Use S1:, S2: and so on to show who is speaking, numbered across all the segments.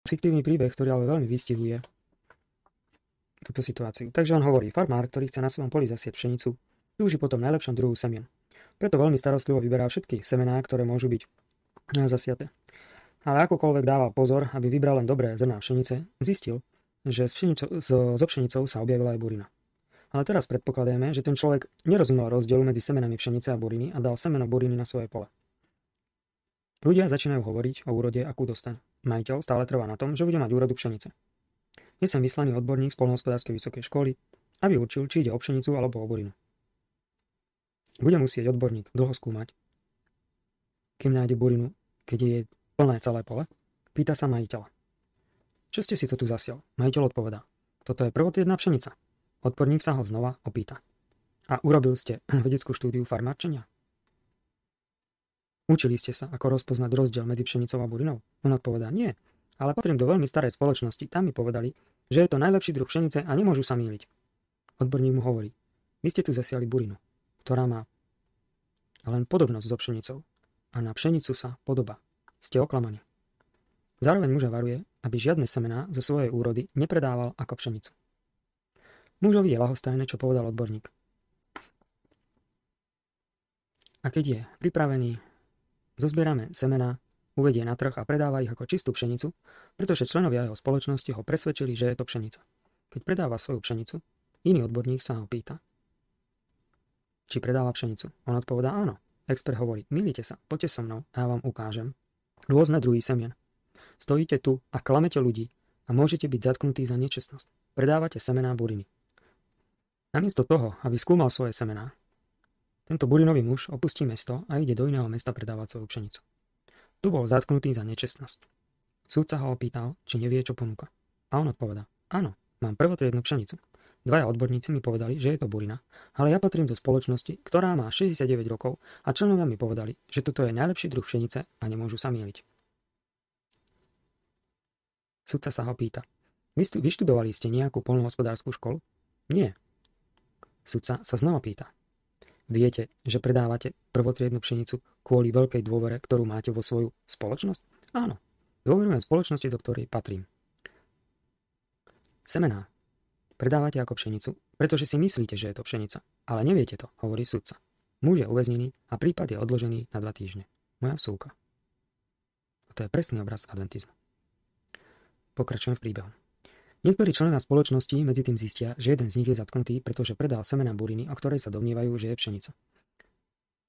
S1: fiktívny príbeh, ktorý ale veľmi vystihuje túto situáciu. Takže on hovorí, farmár, ktorý chce na svojom poli zasieť pšenicu, túži potom najlepšom druhu semien. Preto veľmi starostlivo vyberá všetky semená, ktoré môžu byť zasiate. Ale akokoľvek dával pozor, aby vybral len dobré zrná pšenice, zistil, že so pšenicou sa objavila aj burina. Ale teraz predpokladajme, že ten človek nerozumel rozdielu medzi semenami pšenice a buriny a dal semeno buriny na svoje pole. Ľudia začínajú hovoriť o úrode, akú dostaň. Majiteľ stále trvá na tom, že bude mať úrodu pšenice. Je sem vyslaný odborník z poľnohospodárskej vysokej školy, aby určil, či ide o pšenicu alebo o burinu. Bude musieť odborník dlho skúmať, kým nájde burinu, keď je plné celé pole? Pýta sa majiteľa. Čo ste si to tu zasial? Majiteľ odpovedá. Toto je prvotriedna pšenica. Odborník sa ho znova opýta. A urobil ste vedeckú štúdiu farmárčenia? Učili ste sa, ako rozpoznať rozdiel medzi pšenicou a burinou? On odpovedá, nie, ale patrím do veľmi starej spoločnosti, tam mi povedali, že je to najlepší druh pšenice a nemôžu sa mýliť. Odborník mu hovorí, vy ste tu zasiali burinu, ktorá má len podobnosť so pšenicou a na pšenicu sa podobá. Ste oklamaní. Zároveň muža varuje, aby žiadne semená zo svojej úrody nepredával ako pšenicu. Mužovi je ľahostajné, čo povedal odborník. A keď je pripravený, zozbierame semená, uvedie na trh a predáva ich ako čistú pšenicu, pretože členovia jeho spoločnosti ho presvedčili, že je to pšenica. Keď predáva svoju pšenicu, iný odborník sa ho pýta, či predáva pšenicu. On odpovedá áno. Expert hovorí, milite sa, poďte so mnou a ja vám ukážem rôzne druhy semien. Stojíte tu a klamete ľudí a môžete byť zatknutí za nečestnosť. Predávate semená buriny. Namiesto toho, aby skúmal svoje semená, tento burinový muž opustí mesto a ide do iného mesta predávať svoju pšenicu. Tu bol zatknutý za nečestnosť. Súdca ho opýtal, či nevie, čo ponúka. A on odpovedá, áno, mám prvotriednu pšenicu. Dvaja odborníci mi povedali, že je to burina, ale ja patrím do spoločnosti, ktorá má 69 rokov a členovia mi povedali, že toto je najlepší druh pšenice a nemôžu sa myliť. Sudca sa ho pýta, vyštudovali ste nejakú poľnohospodárskú školu? Nie. Sudca sa znova pýta, viete, že predávate prvotriednu pšenicu kvôli veľkej dôvere, ktorú máte vo svoju spoločnosť? Áno, dôverujem spoločnosti, do ktorej patrím. Semená predávate ako pšenicu, pretože si myslíte, že je to pšenica, ale neviete to, hovorí sudca. Muž je uväznený a prípad je odložený na 2 týždne. Moja vsúka. To je presný obraz adventizmu. Pokračujem v príbehu. Niektorí členovia spoločnosti medzi tým zistia, že jeden z nich je zatknutý, pretože predal semená buriny, o ktorej sa domnievajú, že je pšenica.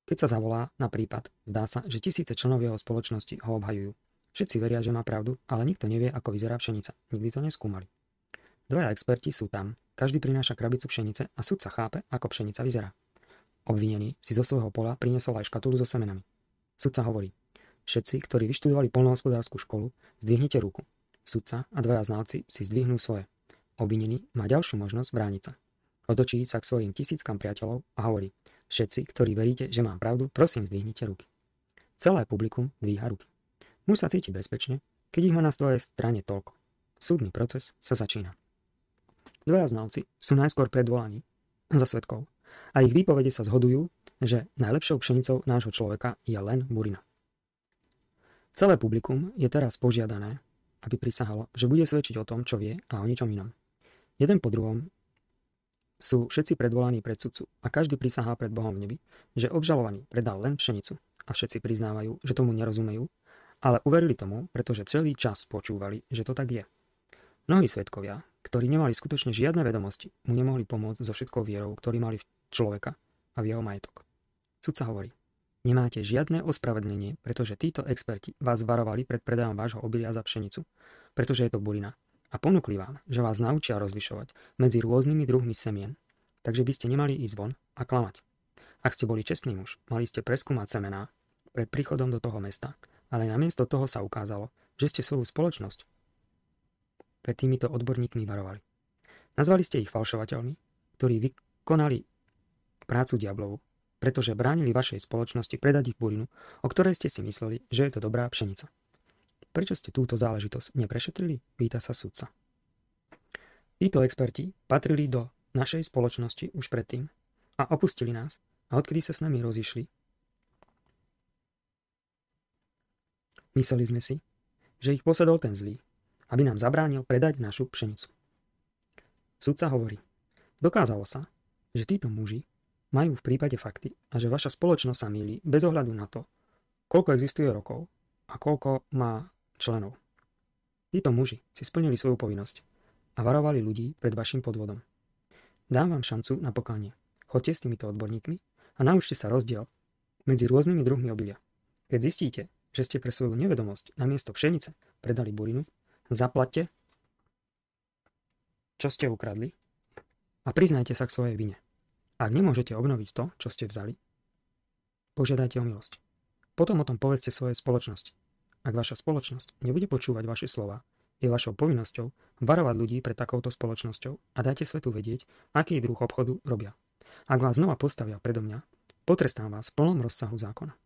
S1: Keď sa zavolá na prípad, zdá sa, že tisíce členov jeho spoločnosti ho obhajujú. Všetci veria, že má pravdu, ale nikto nevie, ako vyzerá pšenica. Nikdy to neskúmali. Dvaja experti sú tam, každý prináša krabicu pšenice a sudca chápe, ako pšenica vyzerá. Obvinený si zo svojho pola priniesol aj škatulu so semenami. Sudca hovorí, všetci, ktorí vyštudovali poľnohospodárskú školu, zdvihnite ruku. Sudca a dvaja znalci si zdvihnú svoje. Obvinený má ďalšiu možnosť brániť sa. Otočí sa k svojim tisíckam priateľov a hovorí, všetci, ktorí veríte, že mám pravdu, prosím zdvihnite ruky. Celé publikum dvíha ruky. Muž sa cíti bezpečne, keď ich má na svojej strane toľko. Súdny proces sa začína. Dvaja znalci sú najskôr predvolaní za svedkov a ich výpovede sa zhodujú, že najlepšou pšenicou nášho človeka je len burina. Celé publikum je teraz požiadané, aby prisahalo, že bude svedčiť o tom, čo vie a o ničom inom. Jeden po druhom sú všetci predvolaní pred sudcu a každý prisahá pred Bohom v nebi, že obžalovaný predal len pšenicu a všetci priznávajú, že tomu nerozumejú, ale uverili tomu, pretože celý čas počúvali, že to tak je. Mnohí svedkovia, ktorí nemali skutočne žiadne vedomosti, mu nemohli pomôcť so všetkou vierou, ktorý mali v človeka a v jeho majetok. Sudca hovorí, nemáte žiadne ospravedlnenie, pretože títo experti vás varovali pred predajom vášho obilia za pšenicu, pretože je to burina, a ponúkli vám, že vás naučia rozlišovať medzi rôznymi druhmi semien, takže by ste nemali ísť von a klamať. Ak ste boli čestný muž, mali ste preskúmať semená pred príchodom do toho mesta, ale namiesto toho sa ukázalo, že ste svoju spoločnosť pred týmito odborníkmi varovali. Nazvali ste ich falšovateľmi, ktorí vykonali prácu diablovu, pretože bránili vašej spoločnosti predať ich burinu, o ktorej ste si mysleli, že je to dobrá pšenica. Prečo ste túto záležitosť neprešetrili? Pýta sa sudca. Títo experti patrili do našej spoločnosti už predtým a opustili nás a odkedy sa s nami rozišli, mysleli sme si, že ich posadol ten zlý, aby nám zabránil predať našu pšenicu. Sudca hovorí, dokázalo sa, že títo muži majú v prípade fakty a že vaša spoločnosť sa mýli bez ohľadu na to, koľko existuje rokov a koľko má členov. Títo muži si splnili svoju povinnosť a varovali ľudí pred vašim podvodom. Dám vám šancu na pokánie. Choďte s týmito odborníkmi a naučte sa rozdiel medzi rôznymi druhmi obilia. Keď zistíte, že ste pre svoju nevedomosť namiesto pšenice predali burinu, zaplaťte, čo ste ukradli a priznajte sa k svojej vine. Ak nemôžete obnoviť to, čo ste vzali, požiadajte o milosť. Potom o tom povedzte svojej spoločnosti. Ak vaša spoločnosť nebude počúvať vaše slova, je vašou povinnosťou varovať ľudí pred takouto spoločnosťou a dajte svetu vedieť, aký druh obchodu robia. Ak vás znova postavia predo mňa, potrestám vás v plnom rozsahu zákona.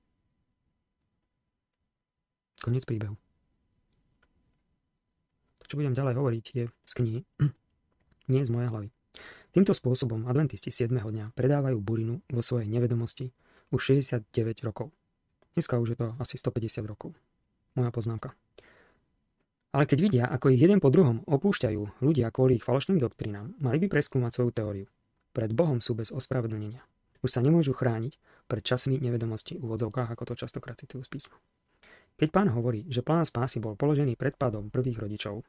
S1: Koniec príbehu. To, čo budem ďalej hovoriť, je z knihy, nie z mojej hlavy. Týmto spôsobom adventisti 7. dňa predávajú burinu vo svojej nevedomosti už 69 rokov. Dneska už je to asi 150 rokov. Moja poznámka. Ale keď vidia, ako ich jeden po druhom opúšťajú ľudia kvôli ich falošným doktrínám, mali by preskúmať svoju teóriu. Pred Bohom sú bez ospravedlnenia. Už sa nemôžu chrániť pred časmi nevedomosti v úvodzovkách, ako to častokrát citujú z písma. Keď Pán hovorí, že plán spásy bol položený pred pádom prvých rodičov,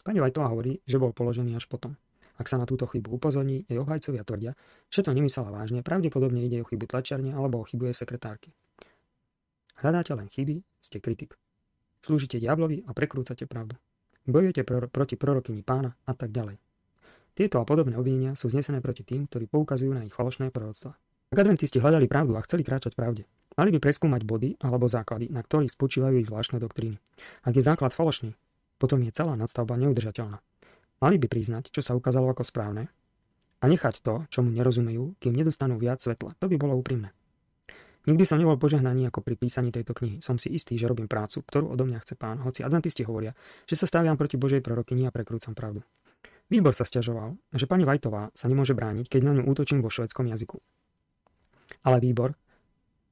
S1: pani Whiteová hovorí, že bol položený až potom. Ak sa na túto chybu upozorní, jej obhajcovia tvrdia, že to nemyslela vážne, pravdepodobne ide o chybu tlačiarne alebo o chybu jej sekretárky. Hľadáte len chyby, ste kritik. Slúžite diablovi a prekrúcate pravdu. Bojujete proti prorokyni Pána a tak ďalej. Tieto a podobné obvinenia sú znesené proti tým, ktorí poukazujú na ich falošné proroctvá. Ak adventisti hľadali pravdu a chceli kráčať v pravde, mali by preskúmať body alebo základy, na ktorých spočívajú ich zvláštne doktríny. Ak je základ falošný, potom je celá nadstavba neudržateľná. Mali by priznať, čo sa ukázalo ako správne a nechať to, čomu nerozumejú, kým nedostanú viac svetla. To by bolo úprimné. Nikdy som nebol požehnaný ako pri písaní tejto knihy. Som si istý, že robím prácu, ktorú odo mňa chce Pán, hoci adventisti hovoria, že sa staviam proti Božej prorokyni a prekrúcam pravdu. Výbor sa sťažoval, že pani Whiteová sa nemôže brániť, keď na ňu útočím vo švédskom jazyku. Ale výbor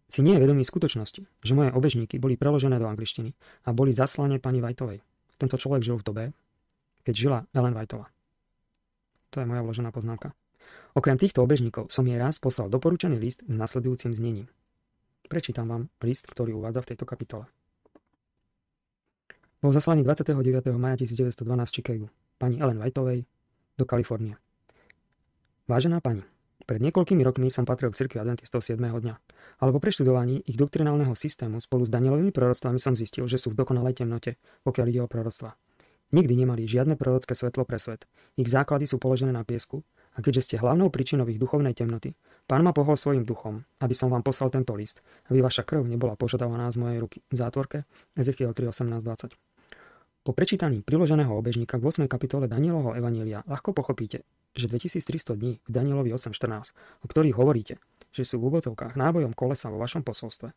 S1: si nie je vedomý skutočnosti, že moje obežníky boli preložené do angličtiny a boli zaslané pani Whiteovej. Tento človek žil v dobe, keď žila Ellen Whiteová. To je moja vložená poznámka. Okrem týchto obežníkov som jej raz poslal doporučený list s nasledujúcim znením. Prečítam vám list, ktorý uvádza v tejto kapitole. Bol zaslaný 29. maja 1912 z Chicagu pani Ellen Whiteovej do Kalifornie. Vážená pani, pred niekoľkými rokmi som patril k cirkvi adventistov 7. dňa, ale po preštudovaní ich doktrinálneho systému spolu s Danielovými proroctvami som zistil, že sú v dokonalej temnote, pokiaľ ide o proroctva. Nikdy nemali žiadne prorocké svetlo pre svet. Ich základy sú položené na piesku a keďže ste hlavnou príčinou ich duchovnej temnoty, Pán ma pohol svojim duchom, aby som vám poslal tento list, aby vaša krv nebola požadovaná z mojej ruky. V zátvorke Ezechiel 3:18-20. Po prečítaní priloženého obežníka k 8. kapitole Danielovho evanília ľahko pochopíte, že 2300 dní v Danielovi 8.14, o ktorých hovoríte, že sú v úvodzovkách nábojom kolesa vo vašom posolstve,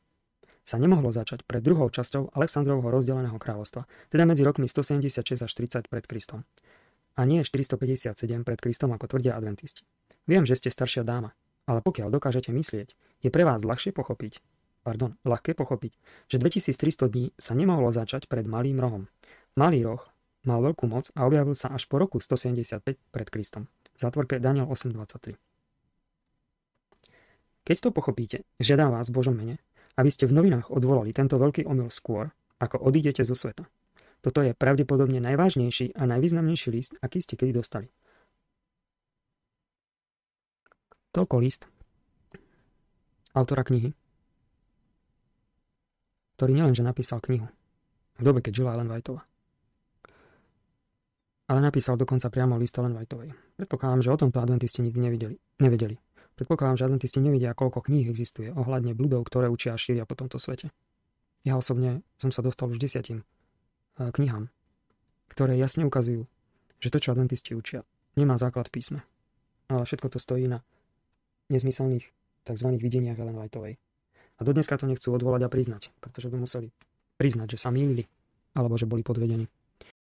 S1: sa nemohlo začať pred druhou časťou Alexandrovho rozdeleného kráľovstva, teda medzi rokmi 176 až 30 pred Kristom. A nie 457 pred Kristom, ako tvrdia adventisti. Viem, že ste staršia dáma, ale pokiaľ dokážete myslieť, je pre vás ľahké pochopiť, že 2300 dní sa nemohlo začať pred malým rohom. Malý roh mal veľkú moc a objavil sa až po roku 175 pred Kristom. V zátvorke Daniel 8.23. Keď to pochopíte, žiadam vás v Božom mene, aby ste v novinách odvolali tento veľký omyl skôr, ako odídete zo sveta. Toto je pravdepodobne najvážnejší a najvýznamnejší list, aký ste kedy dostali. Toľko list autora knihy, ktorý nielenže napísal knihu v dobe, keď žila Ellen Whiteová, ale napísal dokonca priamo list Ellen Whiteovej. Predpokladám, že o tomto adventisti nikdy nevedeli. Predpokladám, že adventisti nevedia, koľko kníh existuje ohľadne bludov, ktoré učia a šíria po tomto svete. Ja osobne som sa dostal už 10 knihám, ktoré jasne ukazujú, že to, čo adventisti učia, nemá základ v písme. Ale všetko to stojí na nezmyselných tzv. Videniach Ellen Whiteovej. A dodneska to nechcú odvolať a priznať, pretože by museli priznať, že sa mýlili, alebo že boli podvedení.